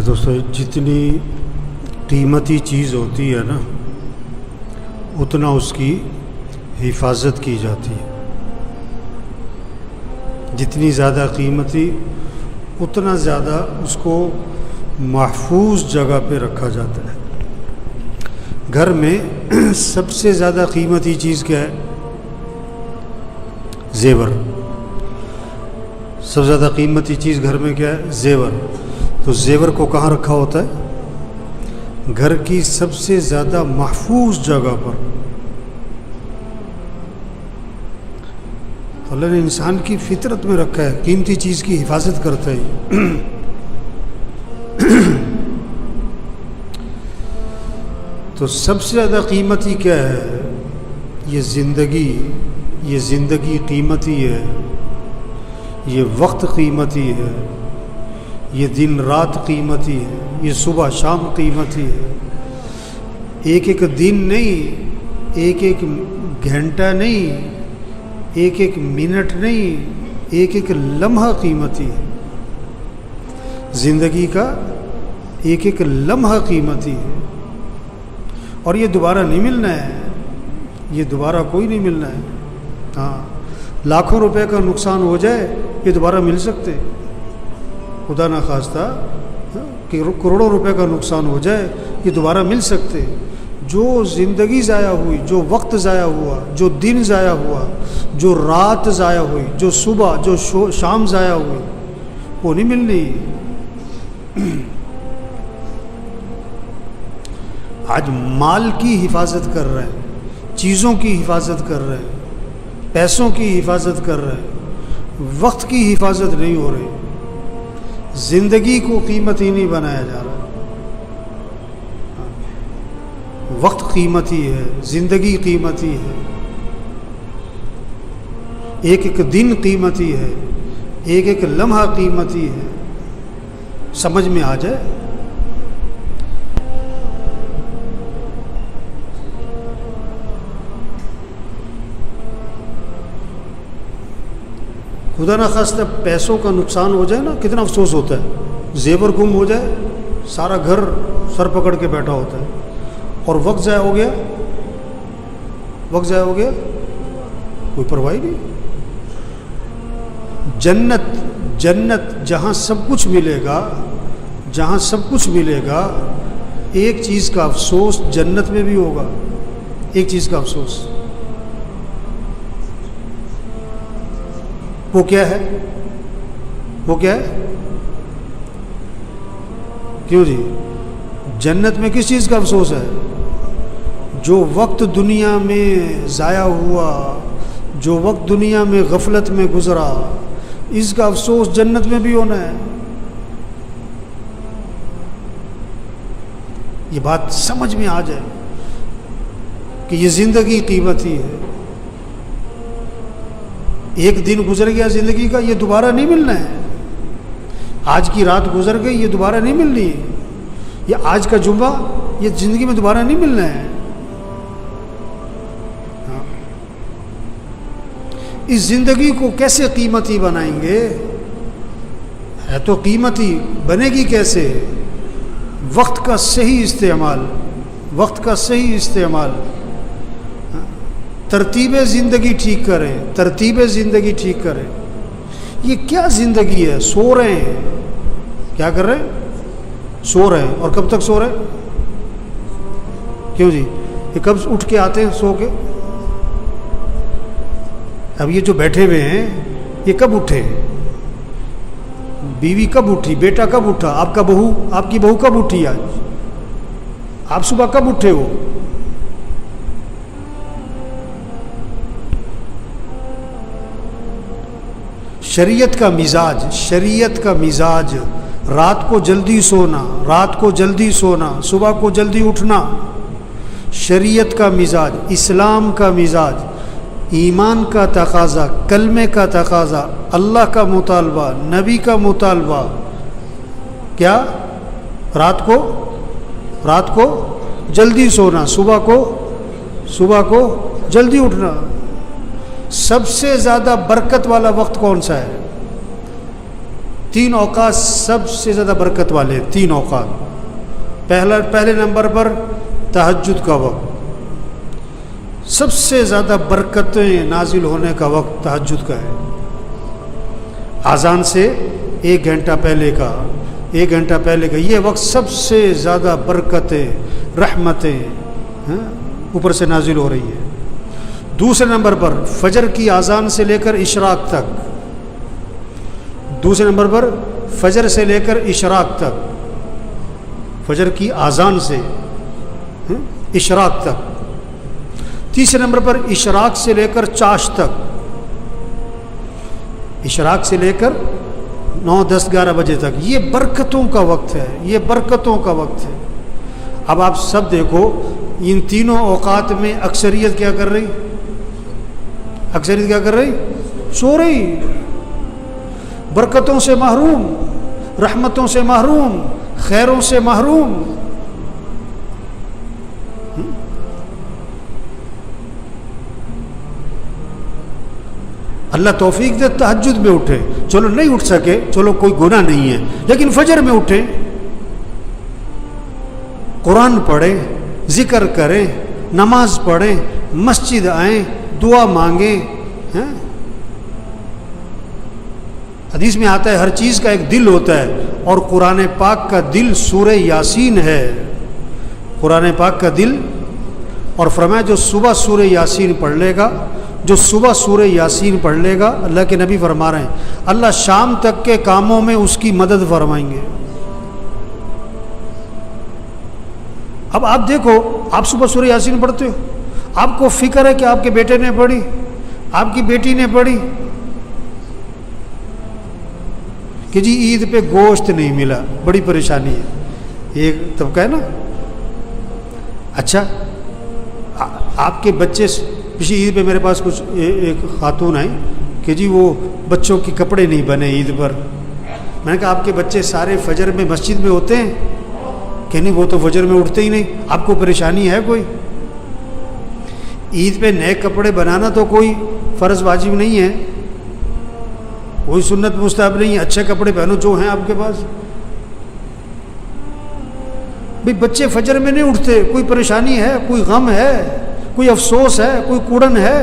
دوستو، جتنی قیمتی چیز ہوتی ہے نا اتنا اس کی حفاظت کی جاتی ہے. جتنی زیادہ قیمتی اتنا زیادہ اس کو محفوظ جگہ پہ رکھا جاتا ہے. گھر میں سب سے زیادہ قیمتی چیز کیا ہے؟ زیور. سب سے زیادہ قیمتی چیز گھر میں کیا ہے؟ زیور. تو زیور کو کہاں رکھا ہوتا ہے؟ گھر کی سب سے زیادہ محفوظ جگہ پر. اللہ نے انسان کی فطرت میں رکھا ہے قیمتی چیز کی حفاظت کرتا ہے. تو سب سے زیادہ قیمتی کیا ہے؟ یہ زندگی. یہ زندگی قیمتی ہے، یہ وقت قیمتی ہے، یہ دن رات قیمتی ہے، یہ صبح شام قیمتی ہے. ایک ایک دن نہیں، ایک ایک گھنٹہ نہیں، ایک ایک منٹ نہیں، ایک ایک لمحہ قیمتی ہے. زندگی کا ایک ایک لمحہ قیمتی ہے، اور یہ دوبارہ نہیں ملنا ہے. یہ دوبارہ کوئی نہیں ملنا ہے. ہاں، لاکھوں روپے کا نقصان ہو جائے یہ دوبارہ مل سکتے. خدا نخواستہ کہ کروڑوں روپے کا نقصان ہو جائے یہ دوبارہ مل سکتے. جو زندگی ضائع ہوئی، جو وقت ضائع ہوا، جو دن ضائع ہوا، جو رات ضائع ہوئی، جو صبح جو شام ضائع ہوئی، وہ نہیں ملنی. آج مال کی حفاظت کر رہے ہیں، چیزوں کی حفاظت کر رہے ہیں، پیسوں کی حفاظت کر رہے ہیں، وقت کی حفاظت نہیں ہو رہی. زندگی کو قیمتی نہیں بنایا جا رہا. وقت قیمتی ہے، زندگی قیمتی ہے، ایک ایک دن قیمتی ہے، ایک ایک لمحہ قیمتی ہے. سمجھ میں آ جائے. خدا نخواستہ پیسوں کا نقصان ہو جائے نا، کتنا افسوس ہوتا ہے. زیور گم ہو جائے، سارا گھر سر پکڑ کے بیٹھا ہوتا ہے. اور وقت ضائع ہو گیا، وقت ضائع ہو گیا، کوئی پرواہ نہیں. جنت، جنت جہاں سب کچھ ملے گا، جہاں سب کچھ ملے گا، ایک چیز کا افسوس جنت میں بھی ہوگا. ایک چیز کا افسوس، وہ کیا ہے؟ وہ کیا ہے؟ کیوں جی؟ جنت میں کس چیز کا افسوس ہے؟ جو وقت دنیا میں ضائع ہوا، جو وقت دنیا میں غفلت میں گزرا، اس کا افسوس جنت میں بھی ہونا ہے. یہ بات سمجھ میں آ جائے کہ یہ زندگی قیمتی ہے. ایک دن گزر گیا زندگی کا، یہ دوبارہ نہیں ملنا ہے. آج کی رات گزر گئی، یہ دوبارہ نہیں ملنی ہے. یہ آج کا جمعہ، یہ زندگی میں دوبارہ نہیں ملنا ہے. اس زندگی کو کیسے قیمتی بنائیں گے؟ ہے تو قیمتی، بنے گی کیسے؟ وقت کا صحیح استعمال، وقت کا صحیح استعمال. ترتیب زندگی ٹھیک کریں، ترتیب زندگی ٹھیک کریں. یہ کیا زندگی ہے؟ سو رہے ہیں. کیا کر رہے ہیں؟ سو رہے ہیں. اور کب تک سو رہے ہیں؟ کیوں جی؟ یہ کب اٹھ کے آتے ہیں سو کے؟ اب یہ جو بیٹھے ہوئے ہیں یہ کب اٹھے؟ بیوی کب اٹھی؟ بیٹا کب اٹھا؟ آپ کا بہو، آپ کی بہو کب اٹھی؟ آج آپ صبح کب اٹھے ہو؟ شریعت کا مزاج، شریعت کا مزاج رات کو جلدی سونا، رات کو جلدی سونا، صبح کو جلدی اٹھنا. شریعت کا مزاج، اسلام کا مزاج، ایمان کا تقاضا، کلمے کا تقاضا، اللہ کا مطالبہ، نبی کا مطالبہ. کیا؟ رات کو جلدی سونا، صبح کو جلدی اٹھنا۔ سب سے زیادہ برکت والا وقت کون سا ہے؟ 3 اوقات سب سے زیادہ برکت والے، 3 اوقات۔ پہلے نمبر پر تہجد کا وقت، سب سے زیادہ برکتیں نازل ہونے کا وقت تہجد کا ہے۔ اذان سے 1 گھنٹہ پہلے کا یہ وقت سب سے زیادہ برکتیں، رحمتیں اوپر سے نازل ہو رہی ہے۔ دوسرے نمبر پر فجر کی اذان سے لے کر اشراق تک، دوسرے نمبر پر فجر سے لے کر اشراق تک، فجر کی اذان سے اشراق تک۔ تیسرے نمبر پر اشراق سے لے کر چاش تک، اشراق سے لے کر 9، 10، 11 بجے تک۔ یہ برکتوں کا وقت ہے، یہ برکتوں کا وقت ہے۔ اب آپ سب دیکھو ان تینوں اوقات میں اکثریت کیا کر رہی؟ سو رہی، برکتوں سے محروم، رحمتوں سے محروم، خیروں سے محروم۔ اللہ توفیق دے تہجد میں اٹھے، چلو نہیں اٹھ سکے، چلو کوئی گناہ نہیں ہے، لیکن فجر میں اٹھیں، قرآن پڑھیں، ذکر کریں، نماز پڑھیں، مسجد آئیں، دعا مانگیں۔ حدیث میں آتا ہے ہر چیز کا ایک دل ہوتا ہے، اور قرآن پاک کا دل سورہ یاسین ہے، قرآن پاک کا دل۔ اور فرمایا جو صبح سورہ یاسین پڑھ لے گا، جو صبح سورہ یاسین پڑھ لے گا، اللہ کے نبی فرما رہے ہیں اللہ شام تک کے کاموں میں اس کی مدد فرمائیں گے۔ اب آپ دیکھو، آپ صبح سورہ یاسین پڑھتے ہو، آپ کو فکر ہے کہ آپ کے بیٹے نے پڑھی، آپ کی بیٹی نے پڑھی کہ جی عید پہ گوشت نہیں ملا، بڑی پریشانی ہے، ایک طبقہ ہے نا۔ اچھا آپ کے بچے، پچھلی عید پہ میرے پاس کچھ ایک خاتون آئی کہ جی وہ بچوں کے کپڑے نہیں بنے عید پر۔ میں نے کہا آپ کے بچے سارے فجر میں مسجد میں ہوتے ہیں؟ کہ نہیں، وہ تو فجر میں اٹھتے ہی نہیں، آپ کو پریشانی ہے کوئی؟ عید پہ نئے کپڑے بنانا تو کوئی فرض واجب نہیں ہے، کوئی سنت مستحب نہیں ہے، اچھے کپڑے پہنو جو ہیں آپ کے پاس۔ بھئی بچے فجر میں نہیں اٹھتے، کوئی پریشانی ہے، کوئی غم ہے، کوئی افسوس ہے، کوئی کوڑن ہے،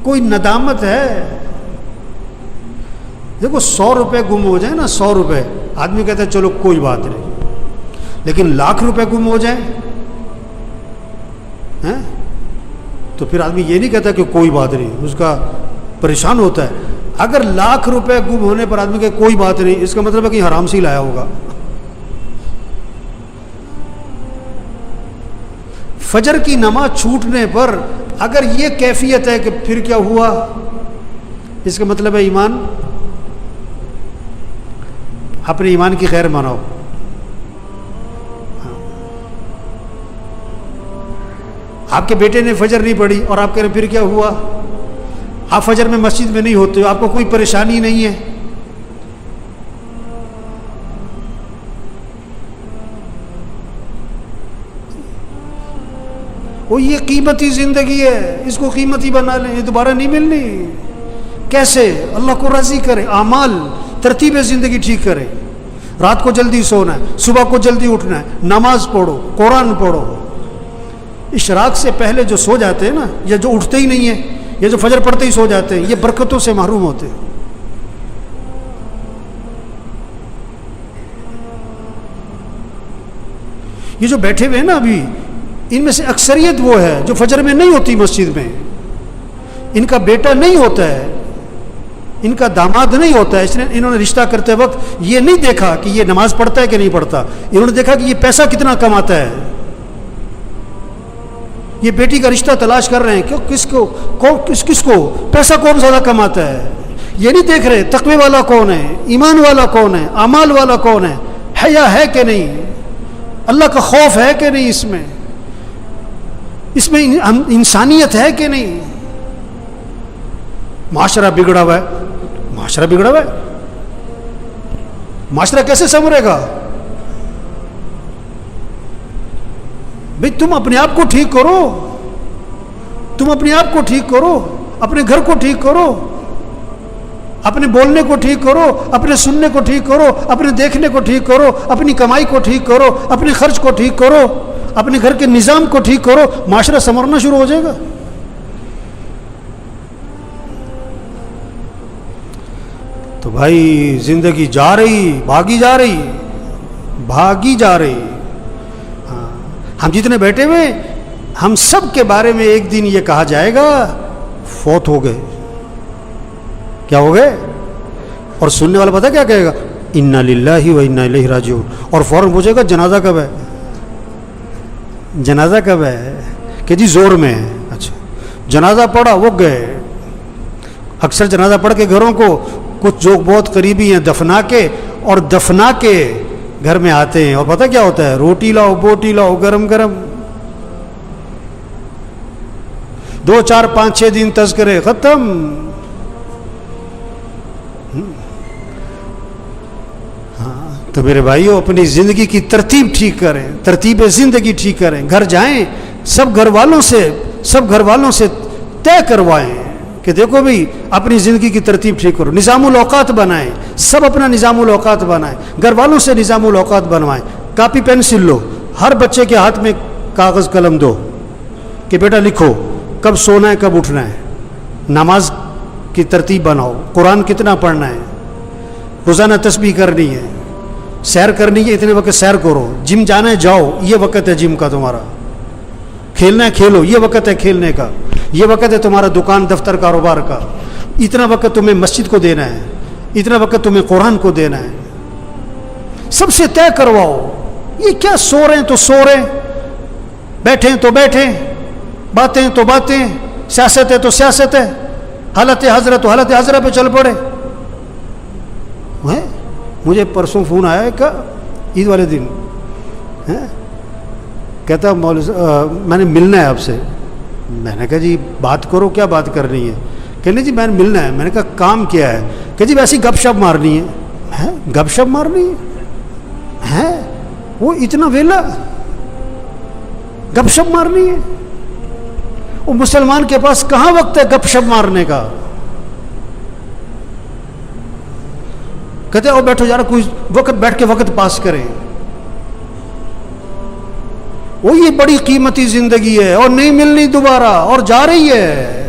کوئی ندامت ہے؟ دیکھو 100 روپے گم ہو جائیں نا، 100 روپے، آدمی کہتا ہے چلو کوئی بات نہیں، لیکن 1,00,000 روپے گم ہو جائیں تو پھر آدمی یہ نہیں کہتا کہ کوئی بات نہیں، اس کا پریشان ہوتا ہے۔ اگر 1,00,000 روپے گم ہونے پر آدمی کہ کوئی بات نہیں، اس کا مطلب ہے کہ حرام سے لایا ہوگا۔ فجر کی نماز چھوٹنے پر اگر یہ کیفیت ہے کہ پھر کیا ہوا، اس کا مطلب ہے ایمان، اپنے ایمان کی خیر مناؤ۔ آپ کے بیٹے نے فجر نہیں پڑھی اور آپ کہہ رہے پھر کیا ہوا، آپ فجر میں مسجد میں نہیں ہوتے، آپ کو کوئی پریشانی نہیں ہے۔ وہ یہ قیمتی زندگی ہے، اس کو قیمتی بنا لیں، یہ دوبارہ نہیں ملنی۔ کیسے؟ اللہ کو راضی کرے، اعمال، ترتیب زندگی ٹھیک کرے، رات کو جلدی سونا ہے، صبح کو جلدی اٹھنا ہے، نماز پڑھو، قرآن پڑھو۔ اشراق سے پہلے جو سو جاتے ہیں نا، یا جو اٹھتے ہی نہیں ہیں، یا جو فجر پڑھتے ہی سو جاتے ہیں، یہ برکتوں سے محروم ہوتے ہیں۔ یہ جو بیٹھے ہوئے ہیں نا ابھی، ان میں سے اکثریت وہ ہے جو فجر میں نہیں ہوتی مسجد میں، ان کا بیٹا نہیں ہوتا ہے، ان کا داماد نہیں ہوتا ہے، اس نے انہوں نے رشتہ کرتے وقت یہ نہیں دیکھا کہ یہ نماز پڑھتا ہے کہ نہیں پڑھتا، انہوں نے دیکھا کہ یہ پیسہ کتنا کماتا ہے۔ یہ بیٹی کا رشتہ تلاش کر رہے ہیں کہ کس کو پیسہ کون زیادہ کماتا ہے، یہ نہیں دیکھ رہے تقوی والا کون ہے، ایمان والا کون ہے، اعمال والا کون ہے، حیا ہے کہ نہیں، اللہ کا خوف ہے کہ نہیں، اس میں انسانیت ہے کہ نہیں۔ معاشرہ بگڑا ہوا ہے، معاشرہ کیسے سنورے گا؟ بھئی تم اپنے آپ کو ٹھیک کرو، تم اپنے آپ کو ٹھیک کرو، اپنے گھر کو ٹھیک کرو، اپنے بولنے کو ٹھیک کرو، اپنے سننے کو ٹھیک کرو، اپنے دیکھنے کو ٹھیک کرو، اپنی کمائی کو ٹھیک کرو، اپنے خرچ کو ٹھیک کرو، اپنے گھر کے نظام کو ٹھیک کرو، معاشرہ سنورنا شروع ہو جائے گا۔ تو بھائی زندگی جا رہی، بھاگی جا رہی، بھاگی جا رہی۔ ہاں، ہم جتنے بیٹھے ہوئے ہم سب کے بارے میں ایک دن یہ کہا جائے گا فوت ہو گئے۔ کیا ہو گئے؟ اور سننے والا پتہ کیا کہے گا؟ انا للہ و انا الیہ راجعون، اور فوراً پوچھے گا جنازہ کب ہے؟ جنازہ کب ہے؟ کہ جی زور میں ہے۔ اچھا، جنازہ پڑھا، وہ گئے۔ اکثر جنازہ پڑھ کے گھروں کو کچھ جو بہت قریبی ہیں دفنا کے، اور دفنا کے گھر میں آتے ہیں، اور پتہ کیا ہوتا ہے؟ روٹی لاؤ، بوٹی لاؤ، گرم گرم، 2 4 5 6 دن تذکرے ختم۔ ہاں، تو میرے بھائیوں اپنی زندگی کی ترتیب ٹھیک کریں، ترتیب زندگی ٹھیک کریں۔ گھر جائیں سب گھر والوں سے طے کروائیں کہ دیکھو بھئی اپنی زندگی کی ترتیب ٹھیک کرو، نظام الاوقات بنائیں، سب اپنا نظام الاوقات بنائیں، گھر والوں سے نظام الاوقات بنوائیں۔ کاپی پینسل لو، ہر بچے کے ہاتھ میں کاغذ قلم دو کہ بیٹا لکھو کب سونا ہے، کب اٹھنا ہے، نماز کی ترتیب بناؤ، قرآن کتنا پڑھنا ہے، روزانہ تسبیح کرنی ہے، سیر کرنی ہے، اتنے وقت سیر کرو، جم جانا ہے جاؤ، یہ وقت ہے جم کا تمہارا، کھیلنا ہے کھیلو، یہ وقت ہے کھیلنے کا، یہ وقت ہے تمہارا دکان دفتر کاروبار کا، اتنا وقت تمہیں مسجد کو دینا ہے، اتنا وقت تمہیں قرآن کو دینا ہے۔ سب سے طے کرواؤ۔ یہ کیا سو رہے ہیں تو سو رہے ہیں، بیٹھے ہیں تو بیٹھے، باتیں تو باتیں، سیاست ہے تو سیاست ہے، حالت حضرت تو حالت حضرت پہ چل پڑے۔ مجھے پرسوں فون آیا ہے کا عید والے دن، کہتا میں نے ملنا ہے آپ سے۔ میں نے کہا جی بات کرو، کیا بات کرنی ہے؟ کہنے جی میں نے ملنا ہے۔ میں نے کہا کام کیا ہے؟ کہ جی ویسی گپ شپ مارنی ہے۔ گپ شپ مارنی ہے؟ وہ اتنا ویلا گپ شپ مارنی ہے؟ وہ مسلمان کے پاس کہاں وقت ہے گپ شپ مارنے کا؟ کہتے او بیٹھو یار، کوئی وقت بیٹھ کے وقت پاس کریں۔ وہ یہ بڑی قیمتی زندگی ہے اور نہیں ملنی دوبارہ، اور جا رہی ہے۔